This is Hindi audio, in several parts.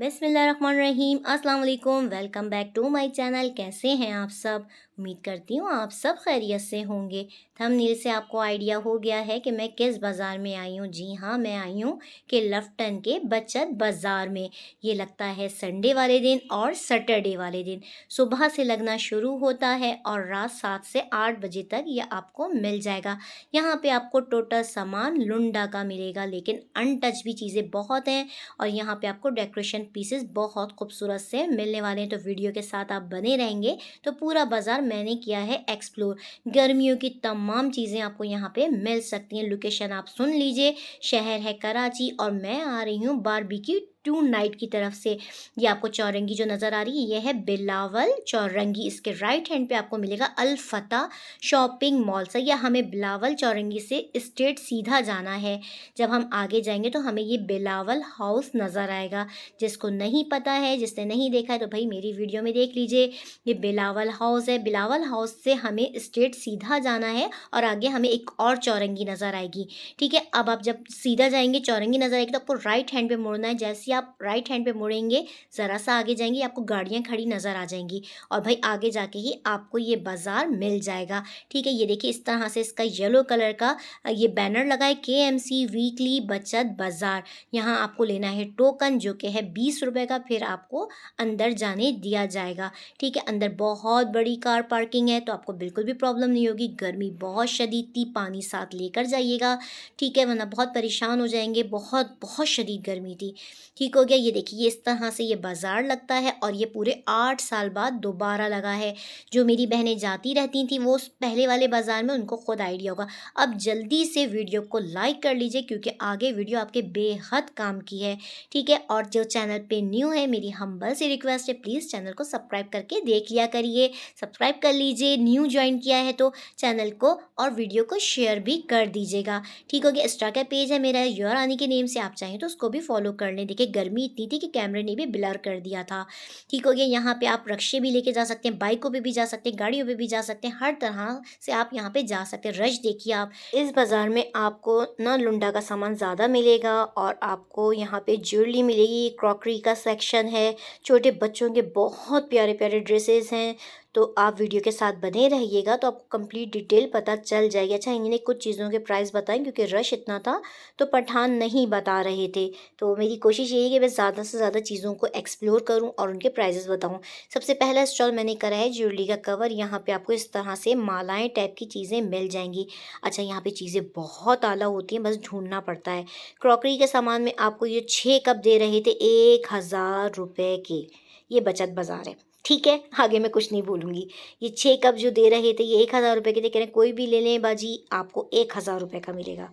बिस्मिल्लाहिर्रहमानिर्रहीम अस्सलाम वालेकुम। Welcome back to my channel. कैसे हैं आप सब? उम्मीद करती हूँ आप सब खैरियत से होंगे। थंबनेल से आपको आइडिया हो गया है कि मैं किस बाज़ार में आई हूँ। जी हाँ, मैं आई हूँ कि लफ्टन के बचत बाज़ार में। ये लगता है संडे वाले दिन और सैटरडे वाले दिन। सुबह से लगना शुरू होता है और रात 7 से 8 बजे तक ये आपको मिल जाएगा। यहाँ पे आपको टोटल सामान लुंडा का मिलेगा, लेकिन अनटच भी चीज़ें बहुत हैं और यहाँ पे आपको डेकोरेशन पीसेस बहुत खूबसूरत से मिलने वाले हैं। तो वीडियो के साथ आप बने रहेंगे तो पूरा बाज़ार मैंने किया है एक्सप्लोर। गर्मियों की तमाम चीज़ें आपको यहाँ पे मिल सकती हैं। लोकेशन आप सुन लीजिए, शहर है कराची और मैं आ रही हूँ बारबेक्यू टू नाइट की तरफ से। ये आपको चौरंगी जो नज़र आ रही है, ये है बिलावल चौरंगी। इसके राइट हैंड पे आपको मिलेगा अल फतह शॉपिंग मॉल। सही है, हमें बिलावल चौरंगी से स्ट्रेट सीधा जाना है। जब हम आगे जाएंगे तो हमें ये बिलावल हाउस नज़र आएगा। जिसको नहीं पता है, जिसने नहीं देखा है, तो भाई मेरी वीडियो में देख लीजिए। ये बिलावल हाउस है। बिलावल हाउस से हमें स्ट्रेट सीधा जाना है और आगे हमें एक और चौरंगी नज़र आएगी। ठीक है, अब आप जब सीधा जाएंगे चौरंगी नज़र आएगी तो आपको राइट हैंड पे मुड़ना है। जैसे ही आप राइट हैंड पे मुड़ेंगे, ज़रा सा आगे जाएंगे, आपको गाड़ियाँ खड़ी नज़र आ जाएंगी और भाई आगे जाके ही आपको ये बाज़ार मिल जाएगा। ठीक है, ये देखिए इस तरह से इसका येलो कलर का ये बैनर लगा है, KMC वीकली बचत बाज़ार। यहाँ आपको लेना है टोकन जो कि है 20 रुपये का, फिर आपको अंदर जाने दिया जाएगा। ठीक है, अंदर बहुत बड़ी कार पार्किंग है तो आपको बिल्कुल भी प्रॉब्लम नहीं होगी। गर्मी बहुत शदीद थी, पानी साथ लेकर जाइएगा। ठीक है, वरना बहुत परेशान हो जाएंगे। बहुत बहुत शदीद गर्मी थी। ठीक हो गया। ये देखिए इस तरह से ये बाज़ार लगता है और ये पूरे 8 साल बाद दोबारा लगा है। जो मेरी बहनें जाती रहती थी वो उस पहले वाले बाज़ार में, उनको खुद आइडिया होगा। अब जल्दी से वीडियो को लाइक कर लीजिए क्योंकि आगे वीडियो आपके बेहद काम की है। ठीक है, और जो चैनल पे न्यू है, मेरी हम्बल सी रिक्वेस्ट है, प्लीज़ चैनल को सब्सक्राइब करके देख लिया करिए। सब्सक्राइब कर लीजिए, न्यू ज्वाइन किया है तो चैनल को और वीडियो को शेयर भी कर दीजिएगा। ठीक हो गया। इंस्टा का पेज है मेरा योर रानी के नेम से, आप चाहें तो उसको भी फॉलो कर लें। देखिए गर्मी इतनी थी कि कैमरे ने भी ब्लर कर दिया था। ठीक हो गया। यहाँ पे आप रक्शे भी लेके जा सकते हैं, बाइकों पे भी जा सकते हैं, गाड़ियों पे भी जा सकते हैं, हर तरह से आप यहाँ पे जा सकते हैं। रश देखिए आप। इस बाज़ार में आपको ना लुंडा का सामान ज़्यादा मिलेगा और आपको यहाँ पे ज्वेलरी मिलेगी। क्रॉकरी का सेक्शन है, छोटे बच्चों के बहुत प्यारे प्यारे ड्रेसेस हैं। तो आप वीडियो के साथ बने रहिएगा तो आपको कंप्लीट डिटेल पता चल जाएगी। अच्छा, इन्होंने कुछ चीज़ों के प्राइस बताएं क्योंकि रश इतना था तो पठान नहीं बता रहे थे। तो मेरी कोशिश यही है कि मैं ज़्यादा से ज़्यादा चीज़ों को एक्सप्लोर करूँ और उनके प्राइजेस बताऊँ। सबसे पहला स्टॉल मैंने करा है ज्वेलरी का कवर। यहाँ पे आपको इस तरह से मालाएँ टाइप की चीज़ें मिल जाएंगी। अच्छा, यहाँ पे चीज़ें बहुत आला होती हैं, बस ढूंढना पड़ता है। क्रॉकरी के सामान में आपको ये 6 कप दे रहे थे 1000 रुपये के। ये बचत बाज़ार है। ठीक है, आगे मैं कुछ नहीं बोलूँगी। ये 6 कप जो दे रहे थे ये 1000 रुपये के थे। कह रहे कोई भी ले लें बाजी, आपको 1000 रुपये का मिलेगा।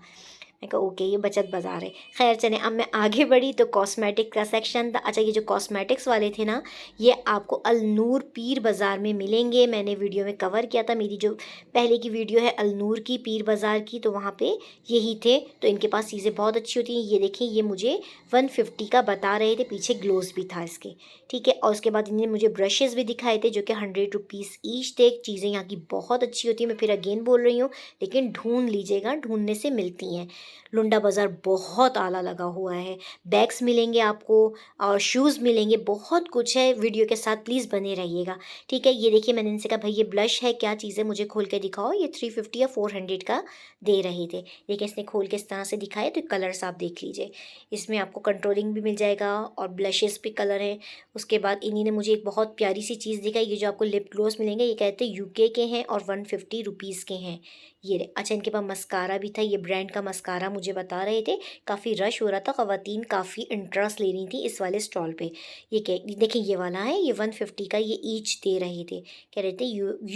मैं कहा ओके, ये बचत बाज़ार है। खैर चलें, अब मैं आगे बढ़ी तो कॉस्मेटिक का सेक्शन था। अच्छा, ये जो कॉस्मेटिक्स वाले थे ना, ये आपको अल नूर पीर बाज़ार में मिलेंगे। मैंने वीडियो में कवर किया था, मेरी जो पहले की वीडियो है अल नूर की पीर बाज़ार की, तो वहाँ पे यही थे। तो इनके पास चीज़ें बहुत अच्छी होती हैं। ये देखिए, ये मुझे 150 का बता रहे थे, पीछे ग्लोव्स भी था इसके। ठीक है, और उसके बाद इन्होंने मुझे ब्रशेज़ भी दिखाए थे जो कि 100 रुपीज़ ईच थे। चीज़ें यहाँ की बहुत अच्छी होती हैं, मैं फिर अगेन बोल रही हूँ, लेकिन ढूंढ लीजिएगा, ढूंढने से मिलती हैं। लुंडा बाज़ार बहुत आला लगा हुआ है। बैग्स मिलेंगे आपको और शूज़ मिलेंगे, बहुत कुछ है। वीडियो के साथ प्लीज़ बने रहिएगा। ठीक है, ये देखिए मैंने इनसे कहा भाई ये ब्लश है, क्या चीज़ है, मुझे खोल के दिखाओ। ये 350 या 400 का दे रहे थे। देखिए इसने खोल के इस तरह से दिखाया, तो कलर्स आप देख लीजिए। इसमें आपको कंट्रोलिंग भी मिल जाएगा और ब्लशेस पे कलर है। उसके बाद इन्हीं ने मुझे एक बहुत प्यारी सी चीज़ दिखाई, ये जो आपको लिप ग्लोस मिलेंगे, ये कहते हैं UK के हैं और 150 रुपीज़ के हैं। ये अच्छा, इनके पास मस्कारा भी था, ये ब्रांड का मस्कारा मुझे बता रहे थे। काफ़ी रश हो रहा था, ख़वातीन काफ़ी इंटरेस्ट ले रही थी इस वाले स्टॉल पे। ये देखिए ये वाला है, ये 150 का ये ईच दे रहे थे। कह रहे थे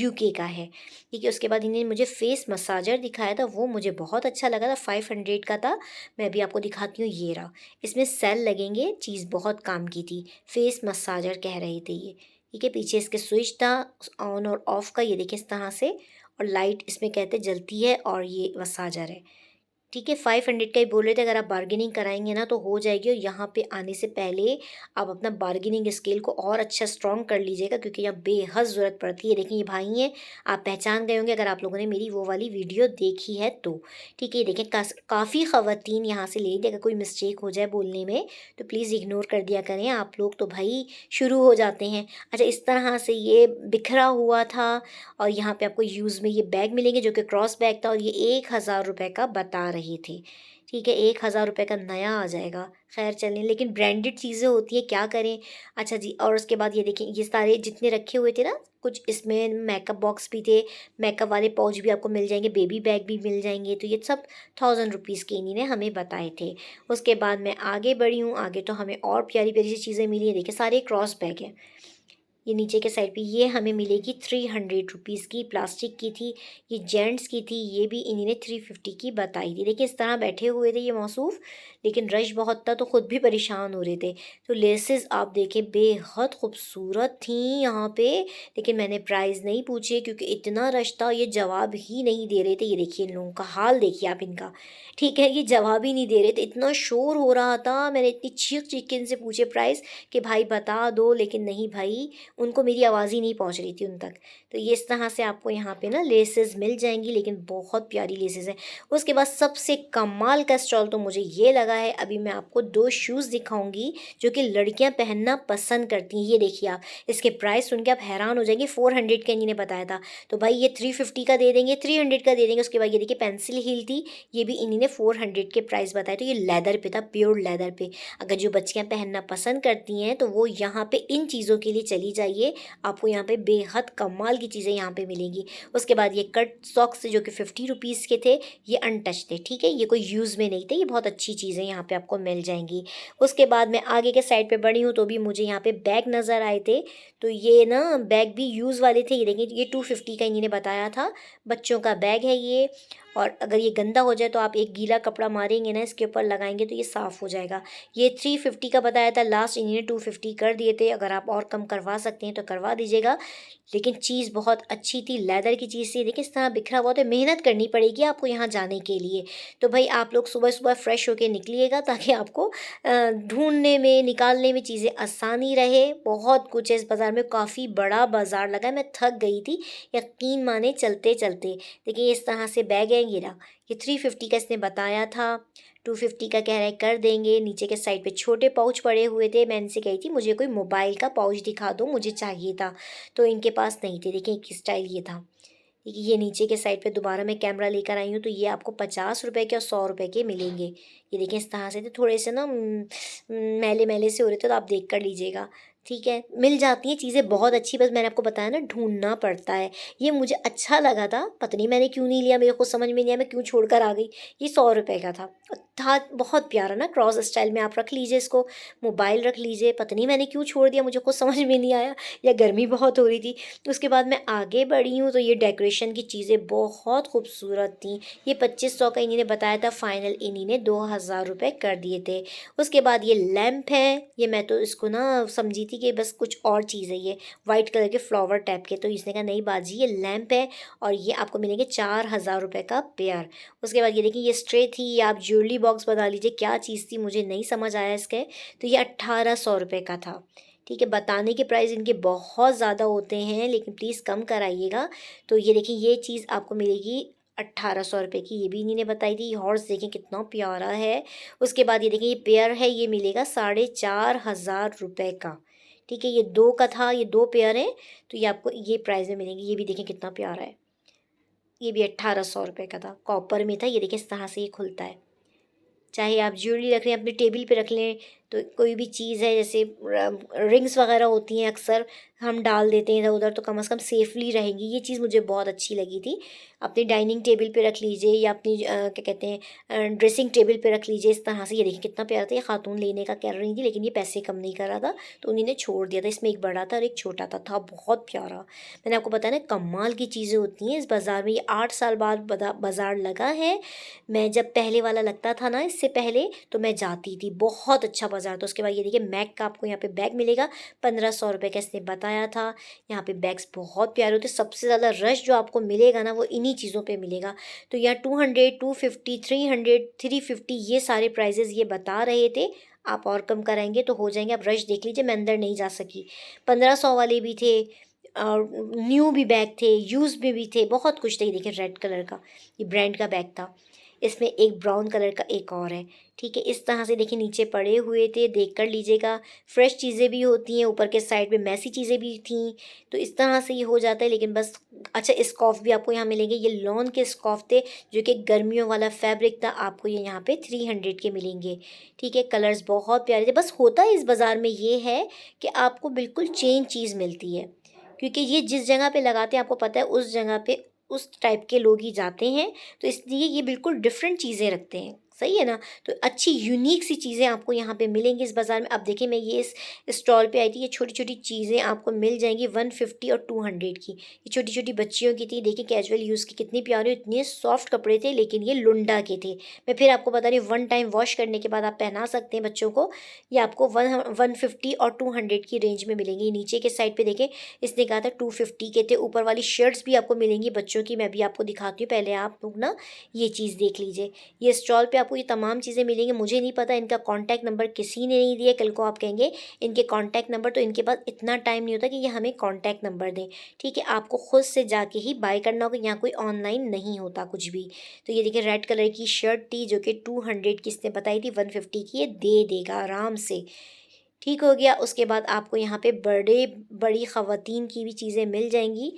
UK का है। ठीक है, उसके बाद इन्होंने मुझे फेस मसाजर दिखाया था, वो मुझे बहुत अच्छा लगा था, 500 का था। मैं अभी आपको दिखाती हूँ, ये रहा। इसमें सेल लगेंगे, चीज़ बहुत काम की थी। फेस मसाजर कह रहे थे ये। ठीक है, पीछे इसके स्विच था ऑन और ऑफ़ का, ये देखिए इस तरह से। और लाइट इसमें कहते जलती है और ये मसाजर है। ठीक है, 500 का ही बोल रहे थे, अगर आप बार्गेनिंग कराएँगे ना तो हो जाएगी। और यहाँ पे आने से पहले आप अपना बार्गेनिंग स्किल को और अच्छा स्ट्रॉन्ग कर लीजिएगा, क्योंकि यहाँ बेहद ज़रूरत पड़ती है। देखिए ये भाई हैं, आप पहचान गए होंगे अगर आप लोगों ने मेरी वो वाली वीडियो देखी है तो। ठीक है, ये देखें काफ़ी ख़वातीन यहाँ से ले रही थी। अगर कोई मिस्टेक हो जाए बोलने में तो प्लीज़ इग्नोर कर दिया करें, आप लोग तो भाई शुरू हो जाते हैं। अच्छा, इस तरह से ये बिखरा हुआ था। और यहाँ पे आपको यूज़ में ये बैग मिलेंगे जो कि क्रॉस बैग था, और ये 1000 रुपये का बता रहे थे। ठीक है, 1000 रुपये का नया आ जाएगा। खैर चलें, लेकिन ब्रांडेड चीज़ें होती हैं, क्या करें। अच्छा जी, और उसके बाद ये देखें, ये सारे जितने रखे हुए थे ना, कुछ इसमें मेकअप बॉक्स भी थे, मेकअप वाले पाउच भी आपको मिल जाएंगे, बेबी बैग भी मिल जाएंगे। तो ये सब 1000 रुपीज़ के इन्हीं ने हमें बताए थे। उसके बाद मैं आगे बढ़ी हूँ, आगे तो हमें और प्यारी प्यारी सी चीज़ें मिली हैं। देखिए सारे क्रॉस बैग हैं। ये नीचे के साइड पे ये हमें मिलेगी 300 रुपीज़ की, प्लास्टिक की थी। ये जेंट्स की थी, ये भी इन्हीं ने 350 की बताई थी। देखिए इस तरह बैठे हुए थे ये मौसूफ़, लेकिन रश बहुत था तो ख़ुद भी परेशान हो रहे थे। तो लेसेस आप देखें बेहद खूबसूरत थी यहाँ पे, लेकिन मैंने प्राइस नहीं पूछे क्योंकि इतना रश था, ये जवाब ही नहीं दे रहे थे। ये देखिए इन लोगों का हाल, देखिए आप इनका। ठीक है, ये जवाब ही नहीं दे रहे थे, इतना शोर हो रहा था। मैंने इतनी चीख चीख के इनसे पूछे प्राइस कि भाई बता दो, लेकिन नहीं भाई, उनको मेरी आवाज़ ही नहीं पहुंच रही थी उन तक। तो ये इस तरह से आपको यहाँ पे ना लेसेस मिल जाएंगी, लेकिन बहुत प्यारी लेसेस हैं। उसके बाद सबसे कमाल का स्टॉल तो मुझे ये लगा है, अभी मैं आपको 2 शूज़ दिखाऊंगी जो कि लड़कियां पहनना पसंद करती हैं। ये देखिए आप, इसके प्राइस सुन के आप हैरान हो जाएंगे। 400 का इन्हीं ने बताया था, तो भाई ये 350 का दे देंगे, 300 का दे देंगे। उसके बाद ये देखिए पेंसिल हील थी, ये भी इन्हीं ने 400 के प्राइस बताए। तो ये लेदर पे था, प्योर लेदर पे। अगर जो बच्चियाँ पहनना पसंद करती हैं तो वो यहाँ पे इन चीज़ों के लिए चली जाइए, आपको यहाँ पे बेहद कमाल की चीज़ें यहाँ पे मिलेंगी। उसके बाद ये कट सॉक्स जो कि 50 रुपीज़ के थे, ये अनटच थे। ठीक है, ये कोई यूज़ में नहीं थे, ये बहुत अच्छी चीज़ें यहाँ पे आपको मिल जाएंगी। उसके बाद मैं आगे के साइड पे बढ़ी हूँ तो भी मुझे यहाँ पे बैग नज़र आए थे। तो ये ना बैग भी यूज़ वाले थे। ये देखिए, ये 250 का इन्हीं ने बताया था, बच्चों का बैग है ये। और अगर ये गंदा हो जाए तो आप एक गीला कपड़ा मारेंगे ना, इसके ऊपर लगाएंगे तो ये साफ़ हो जाएगा। ये 350 का बताया था, लास्ट इन्होंने 250 कर दिए थे। अगर आप और कम करवा सकते हैं तो करवा दीजिएगा, लेकिन चीज़ बहुत अच्छी थी, लेदर की चीज़ थी। देखिए इस तरह बिखरा हुआ, तो मेहनत करनी पड़ेगी आपको यहाँ जाने के लिए। तो भाई आप लोग सुबह सुबह फ्रेश होके निकलिएगा, ताकि आपको ढूंढने में, निकालने में चीज़ें आसानी रहे। बहुत कुछ है इस बाज़ार में, काफ़ी बड़ा बाज़ार लगा है, मैं थक गई थी यकीन माने चलते चलते। देखिए इस तरह से बैग है, ये रहा, ये 350 का इसने बताया था, 250 का कह रहा है कर देंगे। नीचे के साइड पे छोटे पाउच पड़े हुए थे, मैं इनसे कही थी मुझे कोई मोबाइल का पाउच दिखा दो, मुझे चाहिए था, तो इनके पास नहीं थे। देखिए एक स्टाइल ये था। देखिए ये नीचे के साइड पे दोबारा मैं कैमरा लेकर आई हूँ, तो ये आपको 50 रुपए के और 100 रुपए के मिलेंगे। ये देखिए इस तरह से थे, थोड़े से ना मैले मैले से हो रहे थे, तो आप देख कर लीजिएगा। ठीक है, मिल जाती हैं चीज़ें बहुत अच्छी, बस मैंने आपको बताया ना ढूंढना पड़ता है। ये मुझे अच्छा लगा था, पता नहीं मैंने क्यों नहीं लिया, मेरे को समझ में नहीं आया मैं क्यों छोड़ कर आ गई। ये 100 रुपए का था बहुत प्यारा ना, क्रॉस स्टाइल में आप रख लीजिए इसको, मोबाइल रख लीजिए। पता नहीं मैंने क्यों छोड़ दिया, मुझे कुछ समझ में नहीं आया, या गर्मी बहुत हो रही थी। उसके बाद मैं आगे बढ़ी हूँ तो ये डेकोरेशन की चीज़ें बहुत खूबसूरत थी। ये 2500 का इन्हीं ने बताया था, फाइनल इन्हीं ने 2000 रुपये कर दिए थे। उसके बाद ये लैम्प है, ये मैं तो इसको ना समझी थी कि बस कुछ और चीज़ है, ये वाइट कलर के फ्लावर टाइप के, तो इसने कहा नहीं बाजी ये लैम्प है, और ये आपको मिलेंगे 4000 रुपये का पेयर। उसके बाद ये देखिए ये स्ट्रे थी, ये आप ज्वेलरी बॉक्स बता लीजिए क्या चीज़ थी, मुझे नहीं समझ आया इसके। तो ये 1800 रुपये का था। ठीक है, बताने के प्राइस इनके बहुत ज़्यादा होते हैं, लेकिन प्लीज़ कम कराइएगा। तो ये देखिए ये चीज़ आपको मिलेगी 1800 रुपये की, ये भी इन्हीं ने बताई थी। हॉर्स देखें कितना प्यारा है। उसके बाद ये देखिए ये पेयर है, ये मिलेगा 4500 रुपये का। ठीक है, ये 2 का था, ये 2 पेयर हैं, तो ये आपको ये प्राइस में मिलेंगे। ये भी देखें कितना प्यारा है, ये भी 1800 रुपये का था, कॉपर में था। ये देखिए इस तरह से ये खुलता है, चाहे आप ज्वेलरी रख लें अपने टेबल पे रख लें, तो कोई भी चीज़ है जैसे रिंग्स वगैरह होती हैं अक्सर हम डाल देते हैं इधर उधर, तो कम से कम सेफली रहेंगी। ये चीज़ मुझे बहुत अच्छी लगी थी। अपनी डाइनिंग टेबल पे रख लीजिए, या अपनी क्या कहते हैं ड्रेसिंग टेबल पे रख लीजिए इस तरह से। ये देखिए कितना प्यारा था, ये खातून लेने का कह रही थी, लेकिन ये पैसे कम नहीं कर रहा था, तो उन्हीं ने छोड़ दिया था। इसमें एक बड़ा था और एक छोटा था बहुत प्यारा। मैंने आपको बताया ना कमाल की चीज़ें होती हैं इस बाज़ार में। ये 8 साल बाद बाज़ार लगा है। मैं जब पहले वाला लगता था ना, इससे पहले तो मैं जाती थी, बहुत अच्छा हज़ार। तो उसके बाद ये देखिए मैक का आपको यहाँ पे बैग मिलेगा 1500 रुपये का, इसने बताया था। यहाँ पे बैग्स बहुत प्यारे होते हैं। सबसे ज़्यादा रश जो आपको मिलेगा ना वो इन्हीं चीज़ों पे मिलेगा। तो यहाँ 200, 250, 300, 350 ये सारे प्राइजेज़ ये बता रहे थे। आप और कम कराएंगे तो हो जाएंगे। आप रश देख लीजिए, मैं अंदर नहीं जा सकी। 1500 वाले भी थे और न्यू भी बैग थे, यूज़ में भी थे, बहुत कुछ थे। ये देखिए रेड कलर का ये ब्रांड का बैग था। इसमें एक ब्राउन कलर का एक और है, ठीक है। इस तरह से देखिए नीचे पड़े हुए थे, देख कर लीजिएगा। फ्रेश चीज़ें भी होती हैं, ऊपर के साइड में मैसी चीज़ें भी थीं। तो इस तरह से ये हो जाता है, लेकिन बस अच्छा स्कार्फ भी आपको यहाँ मिलेंगे। ये लॉन के स्कार्फ थे जो कि गर्मियों वाला फैब्रिक था। आपको ये यहाँ पे 300 के मिलेंगे, ठीक है। कलर्स बहुत प्यारे थे। बस होता है इस बाज़ार में ये है कि आपको बिल्कुल चेंज चीज़ मिलती है, क्योंकि ये जिस जगह पे लगाते हैं आपको पता है उस जगह पे उस टाइप के लोग ही जाते हैं। तो इसलिए ये बिल्कुल डिफरेंट चीज़ें रखते हैं, सही है ना। तो अच्छी यूनिक सी चीज़ें आपको यहाँ पे मिलेंगी इस बाज़ार में। अब देखिए मैं ये इस स्टॉल पे आई थी। ये छोटी छोटी चीज़ें आपको मिल जाएंगी 150 और 200 की। ये छोटी छोटी बच्चियों की थी। देखिए कैजुअल यूज़ की कितनी प्यारी, इतने सॉफ्ट कपड़े थे, लेकिन ये लुंडा के थे। मैं फिर आपको बता रही हूँ, 1 टाइम वॉश करने के बाद आप पहना सकते हैं बच्चों को। ये आपको 150 और 200 की रेंज में मिलेंगी। नीचे के साइड पे देखें, इसने कहा था 250 के थे। ऊपर वाली शर्ट्स भी आपको मिलेंगी बच्चों की, मैं भी आपको दिखाती हूँ। पहले आप लोग ना ये चीज़ देख लीजिए। ये स्टॉल पे आपको ये तमाम चीज़ें मिलेंगी। मुझे नहीं पता, इनका कॉन्टैक्ट नंबर किसी ने नहीं दिया। कल को आप कहेंगे इनके कॉन्टैक्ट नंबर, तो इनके पास इतना टाइम नहीं होता कि ये हमें कॉन्टैक्ट नंबर दें, ठीक है। आपको खुद से जाके ही बाय करना होगा, यहाँ कोई ऑनलाइन नहीं होता कुछ भी। तो ये देखिए रेड कलर की शर्ट थी जो कि 200 की इसने बताई थी, 150 की ये दे देगा आराम से, ठीक हो गया। उसके बाद आपको यहाँ पे बड़ी ख़वातीन की भी चीज़ें मिल जाएंगी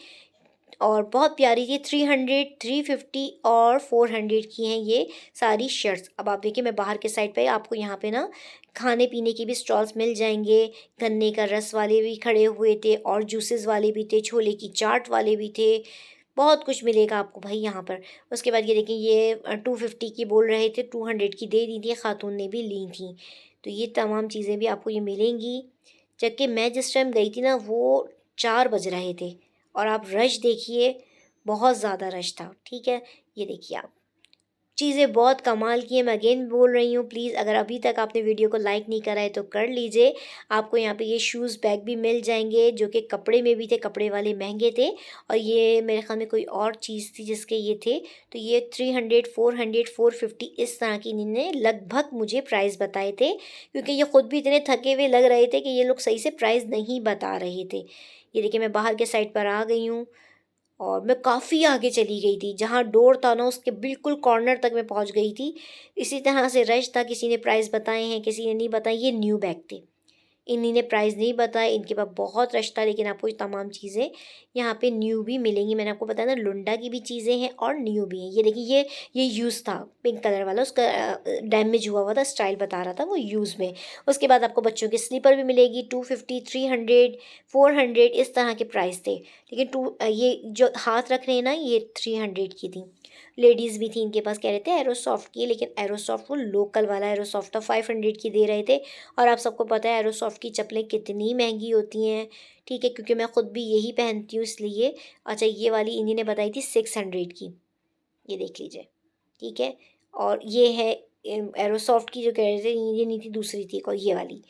और बहुत प्यारी थी। 300, 350 और 400 की हैं ये सारी शर्ट्स। अब आप देखिए मैं बाहर के साइड पे आपको यहाँ पे ना खाने पीने की भी स्टॉल्स मिल जाएंगे। गन्ने का रस वाले भी खड़े हुए थे और जूसेस वाले भी थे, छोले की चाट वाले भी थे। बहुत कुछ मिलेगा आपको भाई यहाँ पर। उसके बाद ये देखिए ये 250 की बोल रहे थे, 200 की दे दी थी, खातून ने भी ली थी। तो ये तमाम चीज़ें भी आपको ये मिलेंगी। जबकि मैं जिस टाइम गई थी ना वो 4 बज रहे थे और आप रश देखिए, बहुत ज़्यादा रश था, ठीक है। ये देखिए आप चीज़ें बहुत कमाल की हैं। मैं अगेन बोल रही हूँ, प्लीज़ अगर अभी तक आपने वीडियो को लाइक नहीं करा है तो कर लीजिए। आपको यहाँ पे ये शूज़ बैग भी मिल जाएंगे जो कि कपड़े में भी थे, कपड़े वाले महंगे थे। और ये मेरे ख्याल में कोई और चीज़ थी जिसके ये थे। तो ये 300, 400, 450 इस तरह की इन्होंने लगभग मुझे प्राइस बताए थे, क्योंकि ये ख़ुद भी इतने थके हुए लग रहे थे कि ये लोग सही से प्राइस नहीं बता रहे थे। ये देखिए मैं बाहर के साइड पर आ गई हूँ और मैं काफ़ी आगे चली गई थी। जहाँ डोर था ना उसके बिल्कुल कॉर्नर तक मैं पहुँच गई थी। इसी तरह से रश था, किसी ने प्राइस बताए हैं, किसी ने नहीं बताए। ये न्यू बैग थे, इन्हीं ने प्राइस नहीं बताया। इनके पास बहुत रश था, लेकिन आपको ये तमाम चीज़ें यहाँ पे न्यू भी मिलेंगी। मैंने आपको बताया ना लुंडा की भी चीज़ें हैं और न्यू भी हैं। ये देखिए ये यूज़ था पिंक कलर वाला, उसका डैमेज हुआ था, स्टाइल बता रहा था वो यूज़ में। उसके बाद आपको बच्चों की स्लीपर भी मिलेगी 250, 300, 400 इस तरह के प्राइस थे। लेकिन ये जो हाथ रख रहे हैं ना ये 300 की थी। लेडीज़ भी थी इनके पास, कह रहे थे एरोसॉफ्ट की, लेकिन एरोसॉफ्ट वो लोकल वाला एरोसॉफ्ट था, 500 की दे रहे थे। और आप सबको पता है एरोसॉफ्ट की चप्पलें कितनी महंगी होती हैं, ठीक है, क्योंकि मैं ख़ुद भी यही पहनती हूँ इसलिए। अच्छा ये वाली इन्हीं ने बताई थी 600 की, ये देख लीजिए, ठीक है। और ये है एरोसॉफ्ट की जो कह रहे थे, ये नहीं थी, दूसरी थी और ये वाली,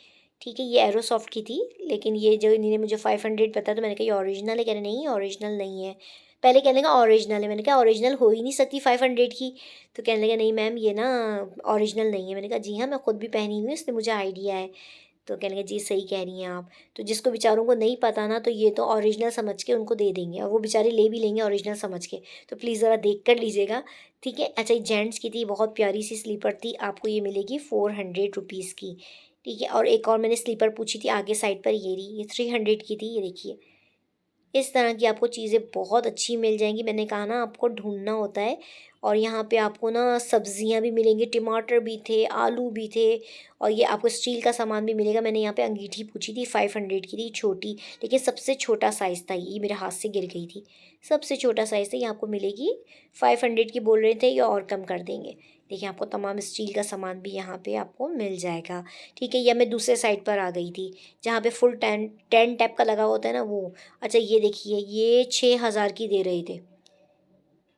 ठीक है। ये एरोसॉफ्ट की थी, लेकिन ये जो इन्होंने मुझे 500 बताया तो मैंने कहा ये ओरिजिनल है। कह रहे नहीं ओरिजिनल नहीं है। पहले कहने लगा ओरिजिनल है, मैंने कहा ओरिजिनल हो ही नहीं सकती 500 की। तो कहने लगा नहीं मैम ये ना ओरिजिनल नहीं है। मैंने कहा जी हाँ मैं ख़ुद भी पहनी हुई हूँ इसलिए मुझे आइडिया है। तो कहने लगे जी सही कह रही हैं आप। तो जिसको बेचारों को नहीं पता ना तो ये तो ओरिजिनल समझ के उनको दे देंगे और वो बेचारे ले भी लेंगे ओरिजिनल समझ के। तो प्लीज़ ज़रा देख कर लीजिएगा, ठीक है। अच्छा ये जेंट्स की थी, बहुत प्यारी सी स्लीपर थी, आपको ये मिलेगी 400 रुपीज़ की, ठीक है। और एक और मैंने स्लीपर पूछी थी आगे साइड पर, ये रही, ये 300 की थी, ये देखिए। इस तरह की आपको चीज़ें बहुत अच्छी मिल जाएंगी। मैंने कहा ना आपको ढूंढना होता है। और यहाँ पे आपको ना सब्जियाँ भी मिलेंगी, टमाटर भी थे, आलू भी थे और ये आपको स्टील का सामान भी मिलेगा। मैंने यहाँ पे अंगीठी पूछी थी, 500 की थी, छोटी, लेकिन सबसे छोटा साइज़ था, ये मेरे हाथ से गिर गई थी। सबसे छोटा साइज़ था, ये आपको मिलेगी 500 की बोल रहे थे, ये और कम कर देंगे। देखिए आपको तमाम स्टील का सामान भी यहाँ पे आपको मिल जाएगा, ठीक है। या मैं दूसरे साइड पर आ गई थी जहाँ पे फुल टेंट टाइप का लगा होता है ना वो। अच्छा ये देखिए ये 6000 की दे रहे थे,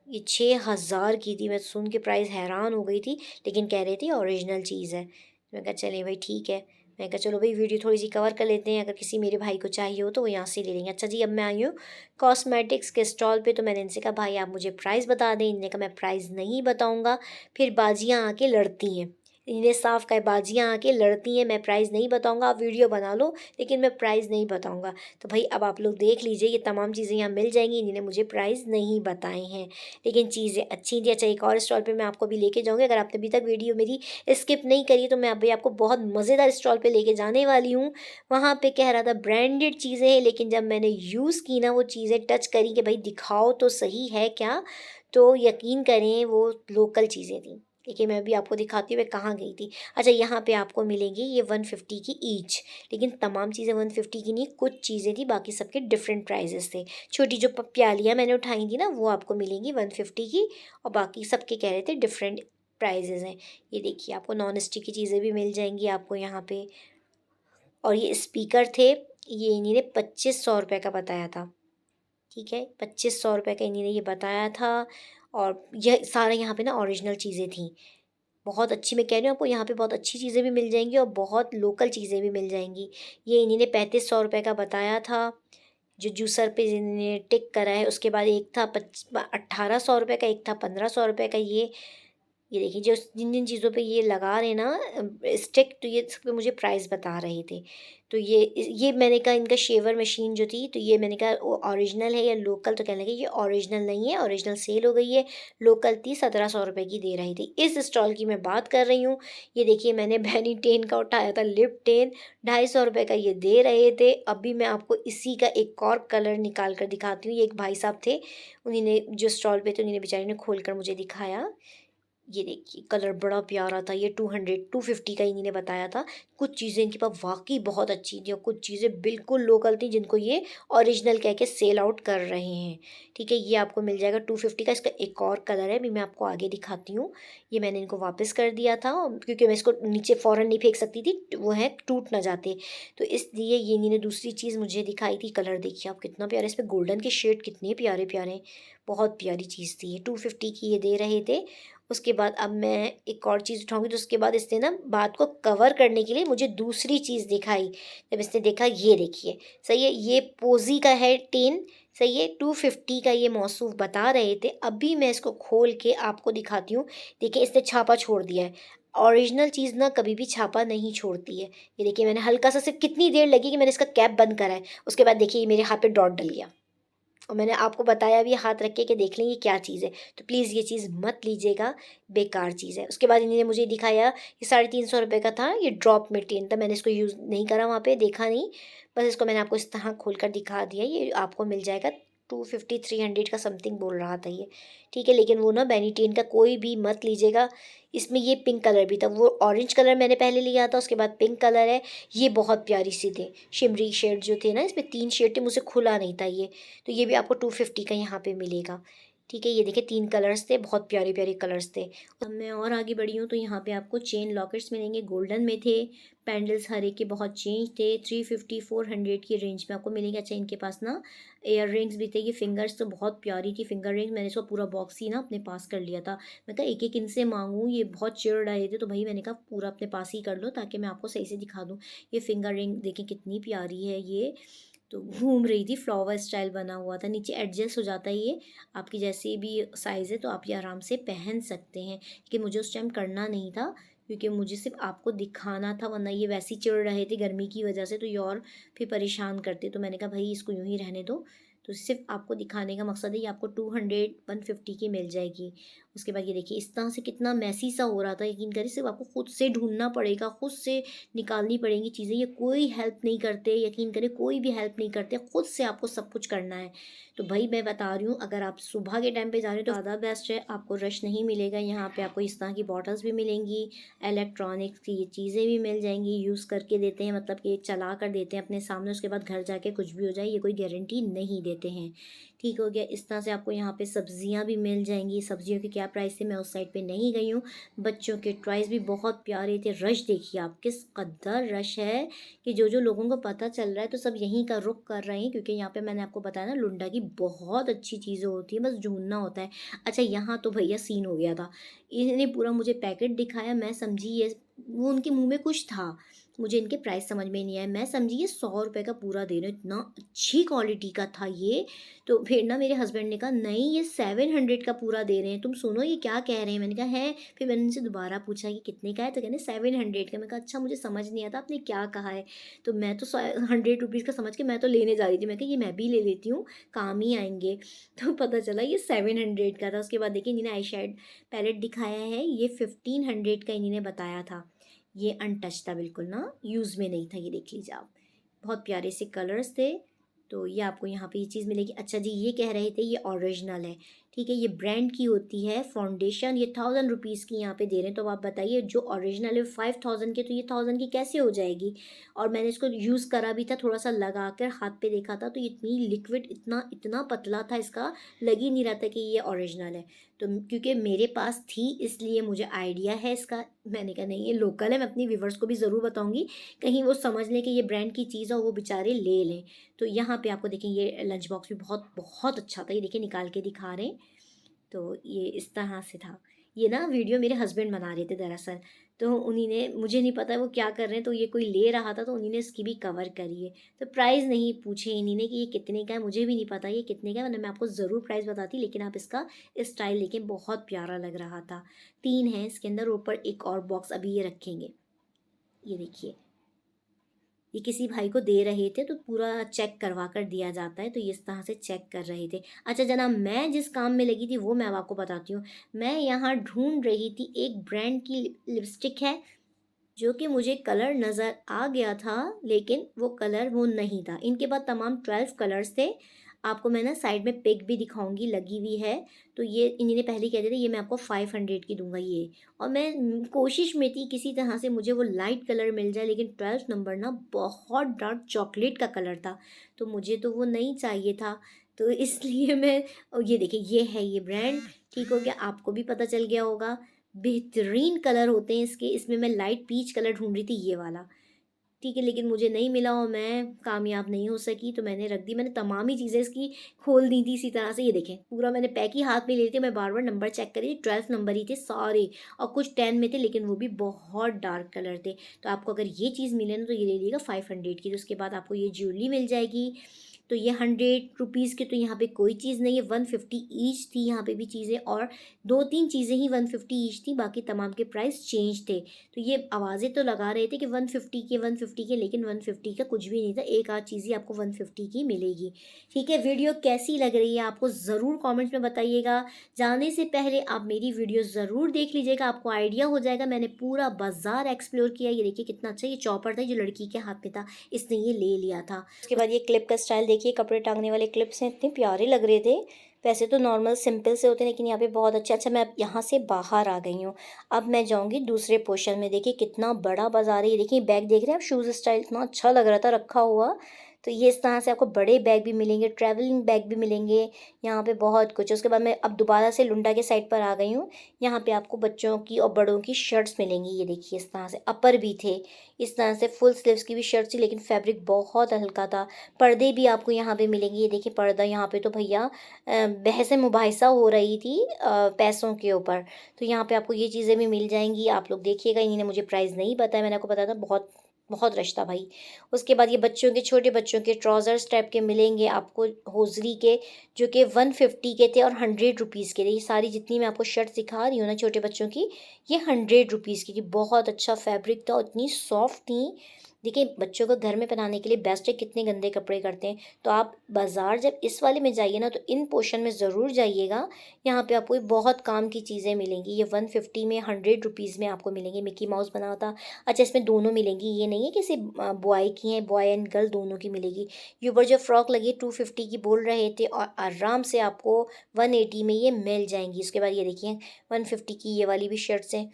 ये 6000 की थी। मैं सुन के प्राइस हैरान हो गई थी, लेकिन कह रही थी ओरिजिनल चीज़ है। मैं कहा चलिए भाई ठीक है, मैं कहा चलो भाई वीडियो थोड़ी सी कवर कर लेते हैं, अगर किसी मेरे भाई को चाहिए हो तो वो यहाँ से ले लेंगे। अच्छा जी, अब मैं आई हूँ कॉस्मेटिक्स के स्टॉल पे, तो मैंने इनसे कहा भाई आप मुझे प्राइस बता दें। इन्होंने कहा मैं प्राइस नहीं बताऊँगा, फिर बाजियाँ आके लड़ती हैं। इन्हें साफ कहा बाजियाँ आके लड़ती हैं, मैं प्राइस नहीं बताऊँगा, आप वीडियो बना लो लेकिन मैं प्राइस नहीं बताऊँगा। तो भाई अब आप लोग देख लीजिए, ये तमाम चीज़ें यहाँ मिल जाएंगी। इन्होंने मुझे प्राइस नहीं बताए हैं लेकिन चीज़ें अच्छी थी। अच्छा, एक और स्टॉल पे मैं आपको भी लेके जाऊँगी। अगर आपने अभी तक वीडियो मेरी स्किप नहीं करी तो मैं अभी आपको बहुत मज़ेदार स्टॉल पे लेके जाने वाली हूँ। वहाँ पे कह रहा था ब्रांडेड चीज़ें हैं, लेकिन जब मैंने यूज़ की ना वो चीज़ें, टच करी कि भाई दिखाओ तो सही है क्या, तो यकीन करें वो लोकल चीज़ें थी। देखिए मैं भी आपको दिखाती हूँ मैं कहाँ गई थी। अच्छा, यहाँ पे आपको मिलेंगी ये 150 की ईच, लेकिन तमाम चीज़ें 150 की नहीं, कुछ चीज़ें थी, बाकी सबके डिफरेंट प्राइजेस थे। छोटी जो प्यालियाँ मैंने उठाई थी ना वो आपको मिलेंगी 150 की, और बाकी सबके कह रहे थे डिफरेंट प्राइजेज़ हैं। ये देखिए आपको नॉन स्टिक की चीज़ें भी मिल जाएंगी आपको यहाँ पे। और ये स्पीकर थे, ये इन्हीं ने 2500 रुपये का बताया था। ठीक है, 2500 रुपये का इन्हीं ने ये बताया था। और यह सारे यहाँ पे ना ओरिजिनल चीज़ें थी, बहुत अच्छी। मैं कह रही हूँ आपको यहाँ पे बहुत अच्छी चीज़ें भी मिल जाएंगी और बहुत लोकल चीज़ें भी मिल जाएंगी। ये इन्हीं ने 3500 रुपये का बताया था। जो जूसर पे जिन्होंने टिक करा है, उसके बाद एक था 1800 रुपये का, एक था 1500 रुपये का। ये देखिए जो जिन जिन चीज़ों पे ये लगा रहे हैं ना स्टिक, तो ये सब पे मुझे प्राइस बता रहे थे। तो ये मैंने कहा इनका शेवर मशीन जो थी, तो ये मैंने कहा ओरिजिनल है या लोकल, तो कहने लगे ये ओरिजिनल नहीं है, ओरिजिनल सेल हो गई है, लोकल थी 1700 रुपये की दे रही थी। इस स्टॉल की मैं बात कर रही हूँ। ये देखिए मैंने बैनी टेन का उठाया था, लिप टेन, 250 रुपये का ये दे रहे थे। अभी मैं आपको इसी का एक और कलर निकाल कर दिखाती हूँ। ये एक भाई साहब थे, उन्हीं ने जो स्टॉल पे थे, उन्हीं ने बेचारे ने खोल कर मुझे दिखाया। ये देखिए कलर बड़ा प्यारा था, ये 250 का इन्हीं ने बताया था। कुछ चीज़ें इनके पास वाक़ई बहुत अच्छी थी और कुछ चीज़ें बिल्कुल लोकल थी जिनको ये ओरिजिनल कह के सेल आउट कर रहे हैं। ठीक है, ये आपको मिल जाएगा 250 का। इसका एक और कलर है, अभी मैं आपको आगे दिखाती हूँ। ये मैंने इनको वापस कर दिया था क्योंकि मैं इसको नीचे फ़ौरन नहीं फेंक सकती थी, वो है टूट ना जाते। तो इसलिए ये इन्हीं ने दूसरी चीज़ मुझे दिखाई थी। कलर देखिए आप कितना प्यारा, इस पे गोल्डन के शेड कितने प्यारे-प्यारे, बहुत प्यारी चीज़ थी ये। 250 की ये दे रहे थे। उसके बाद अब मैं एक और चीज़ उठाऊँगी, तो उसके बाद इसने ना बात को कवर करने के लिए मुझे दूसरी चीज़ दिखाई। जब इसने देखा ये देखिए, सही है, ये पोज़ी का है टेन, सही है, 250 का ये मौसूफ़ बता रहे थे। अभी मैं इसको खोल के आपको दिखाती हूँ। देखिए इसने छापा छोड़ दिया है। ओरिजिनल चीज़ ना कभी भी छापा नहीं छोड़ती है। ये देखिए मैंने हल्का-सा, सिर्फ़ कितनी देर लगी कि मैंने इसका कैप बंद करा है, उसके बाद देखिए ये मेरे हाथ पे डॉट डल गया। और मैंने आपको बताया भी हाथ रख के कि देख लें ये क्या चीज़ है, तो प्लीज़ ये चीज़ मत लीजिएगा, बेकार चीज़ है। उसके बाद इन्होंने मुझे दिखाया, ये 350 रुपये का था, ये ड्रॉप में टेन था। मैंने इसको यूज़ नहीं करा, वहाँ पे देखा नहीं, बस इसको मैंने आपको इस तरह खोल कर दिखा दिया। ये आपको मिल जाएगा 250 300 का समथिंग बोल रहा था ये। ठीक है, लेकिन वो ना बेनीटेन का कोई भी मत लीजिएगा। इसमें ये पिंक कलर भी था, वो ऑरेंज कलर मैंने पहले लिया था, उसके बाद पिंक कलर है। ये बहुत प्यारी सी थे, शिमरी शेड जो थे ना, इसमें 3 शेड थे, मुझसे खुला नहीं था ये। तो ये भी आपको 250 का यहाँ पे मिलेगा। ठीक है, ये देखिए 3 कलर्स थे, बहुत प्यारे-प्यारे कलर्स थे। अब मैं और आगे बढ़ी हूँ तो यहाँ पे आपको चेन लॉकेट्स मिलेंगे, गोल्डन में थे, पैंडल्स हर एक के बहुत चेंज थे, 350 400 की रेंज में आपको मिलेंगे। अच्छा, इनके पास ना इयर रिंग्स भी थे, ये फिंगर्स तो बहुत प्यारी थी फिंगर रिंग्स, मैंने इसको पूरा बॉक्स ही ना अपने पास कर लिया था। मैं कहा एक-एक इनसे माँगूँ, ये बहुत चिढ़ रहे थे, तो भई मैंने कहा पूरा अपने पास ही कर लो ताकि मैं आपको सही से दिखा दूँ। ये फिंगर रिंग देखिए कितनी प्यारी है ये, तो घूम रही थी, फ्लावर स्टाइल बना हुआ था, नीचे एडजस्ट हो जाता है ये, आपकी जैसी भी साइज़ है तो आप ये आराम से पहन सकते हैं। कि मुझे उस टाइम करना नहीं था क्योंकि मुझे सिर्फ आपको दिखाना था, वरना ये वैसे ही चिढ़ रहे थे गर्मी की वजह से, तो ये और फिर परेशान करते, तो मैंने कहा भाई इसको यूँ ही रहने दो। तो सिर्फ आपको दिखाने का मकसद है, ये आपको 200 150 की मिल जाएगी। उसके बाद ये देखिए इस तरह से कितना मैसी सा हो रहा था, यकीन करिए सिर्फ आपको खुद से ढूंढना पड़ेगा, खुद से निकालनी पड़ेंगी चीज़ें, ये कोई हेल्प नहीं करते, यकीन करें कोई भी हेल्प नहीं करते, खुद से आपको सब कुछ करना है। तो भाई मैं बता रही हूँ, अगर आप सुबह के टाइम पे जा रहे हो तो ज़्यादा बेस्ट है, आपको रश नहीं मिलेगा। यहाँ पे आपको इस तरह की बॉटल्स भी मिलेंगी, इलेक्ट्रॉनिक्स की ये चीज़ें भी मिल जाएंगी, यूज़ करके देते हैं, मतलब कि चला कर देते हैं अपने सामने, उसके बाद घर जाके कुछ भी हो जाए ये कोई गारंटी नहीं देते हैं। ठीक हो गया, इस तरह से आपको यहाँ पे सब्जियाँ भी मिल जाएंगी। सब्जियों के क्या प्राइस थे, मैं उस साइड पे नहीं गई हूँ। बच्चों के टॉयज़ भी बहुत प्यारे थे। रश देखिए आप, किस कदर रश है कि जो लोगों को पता चल रहा है तो सब यहीं का रुख कर रहे हैं, क्योंकि यहाँ पे मैंने आपको बताया ना लुंडा की बहुत अच्छी चीज़ें होती हैं, बस ढूंढना होता है। अच्छा, यहाँ तो भैया सीन हो गया था, इन्हें पूरा मुझे पैकेट दिखाया, मैं समझी ये वो उनके मुंह में कुछ था, मुझे इनके प्राइस समझ में नहीं आए। मैं समझी ये 100 रुपए का पूरा दे रहे हो, इतना अच्छी क्वालिटी का था ये। तो फिर ना मेरे हस्बैंड ने कहा नहीं ये 700 का पूरा दे रहे हैं, तुम सुनो ये क्या कह रहे हैं? मैंने कहा है। फिर मैंने उनसे दोबारा पूछा कि कितने का है? तो कहने 700 का। मैं कहा अच्छा मुझे समझ नहीं आता आपने क्या कहा है? तो मैं तो 100 रुपीज़ का समझ के मैं तो लेने जा रही थी। मैं कहा ये मैं भी ले लेती हूँ, काम ही आएँगे। तो पता चला ये 700 का था। उसके बाद देखिए इन्होंने आई शेड पैलेट दिखाया है, ये 1500 का इन्होंने बताया था। ये अनटच था बिल्कुल ना, यूज़ में नहीं था, ये देख लीजिए आप। बहुत प्यारे से कलर्स थे। तो ये आपको यहाँ पे ये चीज़ मिलेगी। अच्छा जी, ये कह रहे थे ये ओरिजिनल है, ठीक है, ये ब्रांड की होती है फाउंडेशन, ये 1000 रुपीज़ की यहाँ पे दे रहे हैं। तो अब आप बताइए जो ओरिजिनल है 5000 की, तो ये 1000 की कैसे हो जाएगी? और मैंने इसको यूज़ करा भी था, थोड़ा सा लगा कर हाथ पे देखा था, तो ये इतनी लिक्विड, इतना इतना पतला था इसका, लग ही नहीं रहा था कि ये ओरिजिनल है। तो क्योंकि मेरे पास थी इसलिए मुझे आइडिया है इसका। मैंने कहा नहीं ये लोकल है, मैं अपनी व्यूवर्स को भी ज़रूर बताऊंगी, कहीं वो समझ लें कि ये ब्रांड की चीज़ है और वो बेचारे ले लें। तो यहाँ पे आपको देखें ये लंच बॉक्स भी बहुत बहुत अच्छा था, ये देखिए निकाल के दिखा रहे हैं। तो ये इस तरह से था। ये ना वीडियो मेरे हस्बैंड बना रहे थे दरअसल, तो उन्हीं ने, मुझे नहीं पता वो क्या कर रहे हैं, तो ये कोई ले रहा था तो उन्हीं ने इसकी भी कवर करी है। तो प्राइस नहीं पूछे इन्हीं ने कि ये कितने का है, मुझे भी नहीं पता ये कितने का है, वरना मैं आपको ज़रूर प्राइस बताती, लेकिन आप इसका स्टाइल देखें बहुत प्यारा लग रहा था। 3 है इसके अंदर, ऊपर एक और बॉक्स अभी ये रखेंगे। ये देखिए, ये किसी भाई को दे रहे थे तो पूरा चेक करवा कर दिया जाता है, तो ये इस तरह से चेक कर रहे थे। अच्छा जनाब, मैं जिस काम में लगी थी वो मैं अब आपको बताती हूँ। मैं यहाँ ढूंढ रही थी, एक ब्रांड की लिपस्टिक है जो कि मुझे कलर नज़र आ गया था, लेकिन वो कलर वो नहीं था। इनके पास तमाम 12 कलर्स थे। आपको मैं ना साइड में पिक भी दिखाऊंगी, लगी हुई है। तो ये इन्होंने पहले कह दिया था ये मैं आपको 500 की दूंगा ये। और मैं कोशिश में थी किसी तरह से मुझे वो लाइट कलर मिल जाए, लेकिन 12 नंबर ना बहुत डार्क चॉकलेट का कलर था, तो मुझे तो वो नहीं चाहिए था। तो इसलिए मैं, और ये देखिए ये है ये ब्रांड, ठीक हो गया, आपको भी पता चल गया होगा। बेहतरीन कलर होते हैं इसके, इसमें मैं लाइट पीच कलर ढूंढ रही थी ये वाला, ठीक है, लेकिन मुझे नहीं मिला और मैं कामयाब नहीं हो सकी, तो मैंने रख दी। मैंने तमाम ही चीज़ें इसकी खोल दी थी इसी तरह से। ये देखें पूरा मैंने पैक ही हाथ में ले लिया, मैं बार बार नंबर चेक करी थी, 12 नंबर ही थे सारे, और कुछ 10 में थे, लेकिन वो भी बहुत डार्क कलर थे। तो आपको अगर ये चीज़ मिले ना तो ये ले लीजिएगा 500 की। तो उसके बाद आपको ये ज्वेलरी मिल जाएगी। तो ये 100 रुपीज़ की तो यहाँ पे कोई चीज़ नहीं है, 150 ईच थी यहाँ पे भी चीज़ें, और 2-3 चीज़ें ही 150 ईच थी, बाकी तमाम के प्राइस चेंज थे। तो ये आवाज़ें तो लगा रहे थे कि 150 के, लेकिन 150 का कुछ भी नहीं था, एक आध चीज़ ही आपको 150 की मिलेगी। ठीक है, वीडियो कैसी लग रही है आपको ज़रूर कमेंट्स में बताइएगा। जाने से पहले आप मेरी वीडियो ज़रूर देख लीजिएगा, आपको आइडिया हो जाएगा। मैंने पूरा बाज़ार एक्सप्लोर किया। ये देखिए कितना अच्छा ये चॉपर था जो लड़की के हाथ में था, इसने ये ले लिया था। उसके बाद ये क्लिप का स्टाइल देखिए, कपड़े टांगने वाले क्लिप्स हैं, इतने प्यारे लग रहे थे। वैसे तो नॉर्मल सिंपल से होते हैं, लेकिन यहाँ पे बहुत अच्छे। अच्छा मैं अब यहाँ से बाहर आ गई हूँ, अब मैं जाऊँगी दूसरे पोर्शन में। देखिए कितना बड़ा बाजार है, ये देखिए बैग देख रहे हैं आप, शूज़ स्टाइल इतना अच्छा लग रहा था रखा हुआ। तो ये इस तरह से आपको बड़े बैग भी मिलेंगे, ट्रैवलिंग बैग भी मिलेंगे, यहाँ पे बहुत कुछ है। उसके बाद मैं अब दोबारा से लुंडा के साइड पर आ गई हूँ। यहाँ पे आपको बच्चों की और बड़ों की शर्ट्स मिलेंगी, ये देखिए इस तरह से अपर भी थे, इस तरह से फुल स्लीव्स की भी शर्ट थी, लेकिन फैब्रिक बहुत हल्का था। पर्दे भी आपको यहाँ पे मिलेंगे, ये देखिए पर्दा यहाँ पे तो भैया बहस मुबाहिसा हो रही थी पैसों के ऊपर। तो यहाँ पे आपको ये चीज़ें भी मिल जाएंगी, आप लोग देखिएगा। इन्होंने मुझे प्राइस नहीं बताया, मैंने आपको बताया था बहुत बहुत रश था भाई। उसके बाद ये बच्चों के, छोटे बच्चों के ट्राउज़र्स टाइप के मिलेंगे आपको, होजरी के, जो कि 150 के थे और 100 रुपीज़ के थे। ये सारी जितनी मैं आपको शर्ट दिखा रही हूँ ना छोटे बच्चों की, ये 100 रुपीज़ की थी। बहुत अच्छा फैब्रिक था और इतनी सॉफ्ट थी। देखिए बच्चों को घर में पहनाने के लिए बेस्ट है, कितने गंदे कपड़े करते हैं। तो आप बाज़ार जब इस वाले में जाइए ना तो इन पोर्शन में ज़रूर जाइएगा। यहाँ पे आपको बहुत काम की चीज़ें मिलेंगी। ये 150 में, 100 रुपीज़ में आपको मिलेंगे। मिकी माउस बना था। अच्छा इसमें दोनों मिलेंगी, ये नहीं है कि सिर्फ बॉय की हैं, बॉय एंड गर्ल दोनों की मिलेगी। ये ऊपर जो फ्रॉक लगी है 250 की बोल रहे थे, और आराम से आपको 180 में ये मिल जाएंगी। उसके बाद ये देखिए 150 की ये वाली भी शर्ट्स हैं।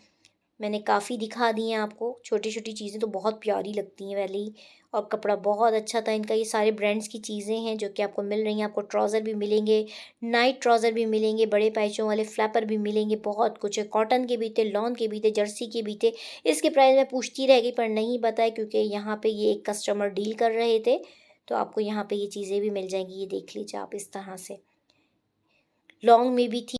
मैंने काफ़ी दिखा दी हैं आपको, छोटी छोटी चीज़ें तो बहुत प्यारी लगती हैं वैली। और कपड़ा बहुत अच्छा था इनका। ये सारे ब्रांड्स की चीज़ें हैं जो कि आपको मिल रही हैं। आपको ट्राउज़र भी मिलेंगे, नाइट ट्राउज़र भी मिलेंगे, बड़े पैचों वाले फ्लैपर भी मिलेंगे, बहुत कुछ है। कॉटन के भी थे, लॉन के भी थे, जर्सी के भी थे। इसके प्राइस मैं पूछती रह गई पर नहीं बताया, क्योंकि यहाँ पे ये एक कस्टमर डील कर रहे थे। तो आपको यहाँ पे ये चीज़ें भी मिल जाएंगी, ये देख लीजिए आप इस तरह से। लॉन्ग में भी थी।